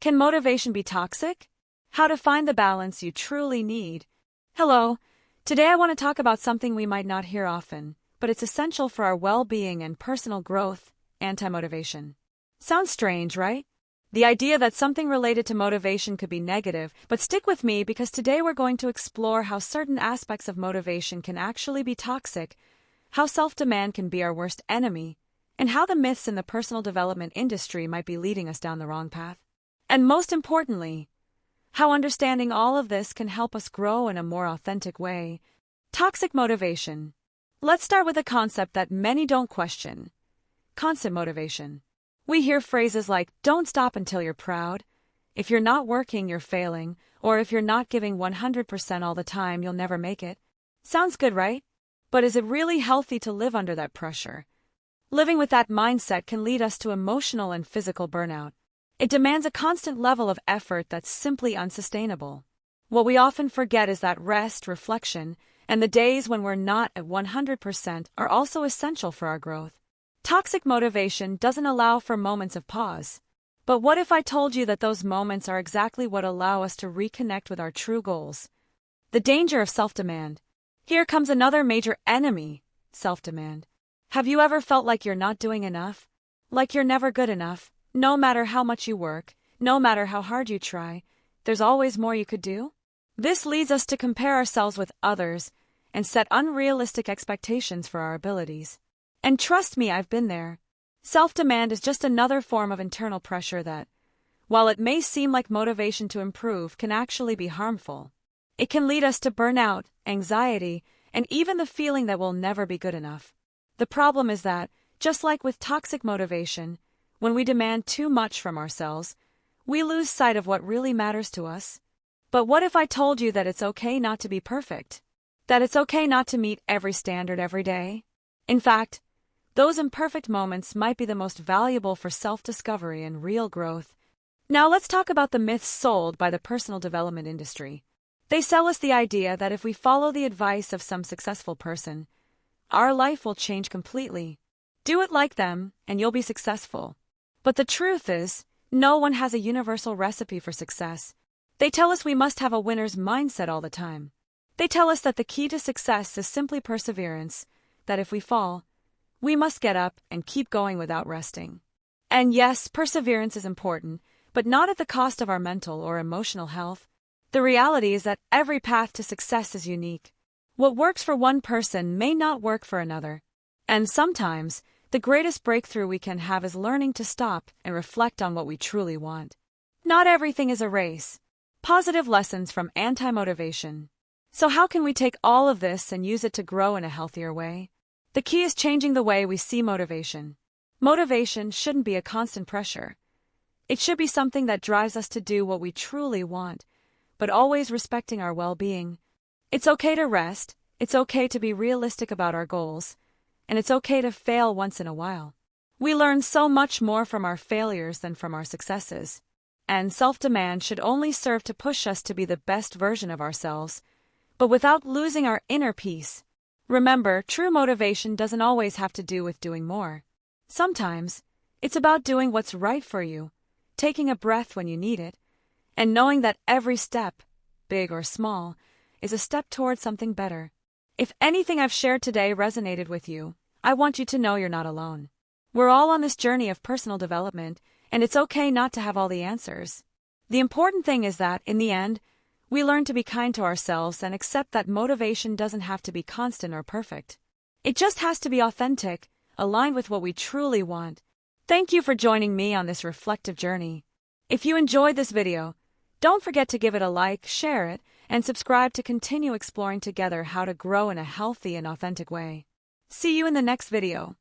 Can motivation be toxic? How to find the balance you truly need. Hello. Today I want to talk about something we might not hear often, but it's essential for our well-being and personal growth: anti-motivation. Sounds strange, right? The idea that something related to motivation could be negative, but stick with me because today we're going to explore how certain aspects of motivation can actually be toxic, how self-demand can be our worst enemy, and how the myths in the personal development industry might be leading us down the wrong path. And most importantly, how understanding all of this can help us grow in a more authentic way. Toxic motivation. Let's start with a concept that many don't question: constant motivation. We hear phrases like, "Don't stop until you're proud," "If you're not working, you're failing," or "If you're not giving 100% all the time, you'll never make it." Sounds good, right? But is it really healthy to live under that pressure? Living with that mindset can lead us to emotional and physical burnout. It demands a constant level of effort that's simply unsustainable. What we often forget is that rest, reflection, and the days when we're not at 100% are also essential for our growth. Toxic motivation doesn't allow for moments of pause. But what if I told you that those moments are exactly what allow us to reconnect with our true goals? The danger of self-demand. Here comes another major enemy: self-demand. Have you ever felt like you're not doing enough? Like you're never good enough? No matter how much you work, no matter how hard you try, there's always more you could do? This leads us to compare ourselves with others and set unrealistic expectations for our abilities. And trust me, I've been there. Self-demand is just another form of internal pressure that, while it may seem like motivation to improve, can actually be harmful. It can lead us to burnout, anxiety, and even the feeling that we'll never be good enough. The problem is that, just like with toxic motivation, when we demand too much from ourselves, we lose sight of what really matters to us. But what if I told you that it's okay not to be perfect? That it's okay not to meet every standard every day? In fact, those imperfect moments might be the most valuable for self-discovery and real growth. Now let's talk about the myths sold by the personal development industry. They sell us the idea that if we follow the advice of some successful person, our life will change completely. Do it like them, and you'll be successful. But the truth is, no one has a universal recipe for success. They tell us we must have a winner's mindset all the time. They tell us that the key to success is simply perseverance, that if we fall, we must get up and keep going without resting. And yes, perseverance is important, but not at the cost of our mental or emotional health. The reality is that every path to success is unique. What works for one person may not work for another. And sometimes, the greatest breakthrough we can have is learning to stop and reflect on what we truly want. Not everything is a race. Positive lessons from anti-motivation. So how can we take all of this and use it to grow in a healthier way? The key is changing the way we see motivation. Motivation shouldn't be a constant pressure. It should be something that drives us to do what we truly want, but always respecting our well-being. It's okay to rest, it's okay to be realistic about our goals, and it's okay to fail once in a while. We learn so much more from our failures than from our successes. And self-demand should only serve to push us to be the best version of ourselves, but without losing our inner peace. Remember, true motivation doesn't always have to do with doing more. Sometimes, it's about doing what's right for you, taking a breath when you need it, and knowing that every step, big or small, is a step toward something better. If anything I've shared today resonated with you, I want you to know you're not alone. We're all on this journey of personal development, and it's okay not to have all the answers. The important thing is that, in the end, we learn to be kind to ourselves and accept that motivation doesn't have to be constant or perfect. It just has to be authentic, aligned with what we truly want. Thank you for joining me on this reflective journey. If you enjoyed this video, don't forget to give it a like, share it, and subscribe to continue exploring together how to grow in a healthy and authentic way. See you in the next video.